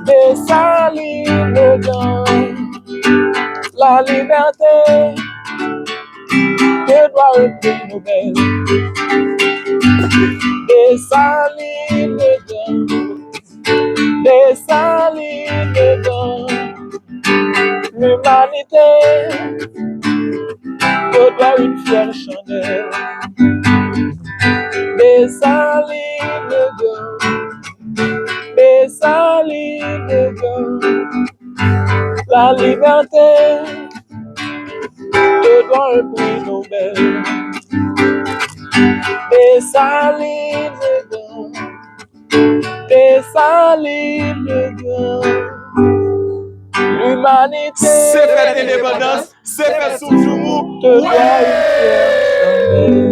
Dessalines dans la liberté que doit un prix Nobel. Dessalines dans l'humanité que doit une fière chandelle. Dessalines dans la liberté que doit un prix Nobel. Dessalines dans l'humanité. C'est fait indépendance, c'est fait sous Joumou. Te doit une fière chandelle.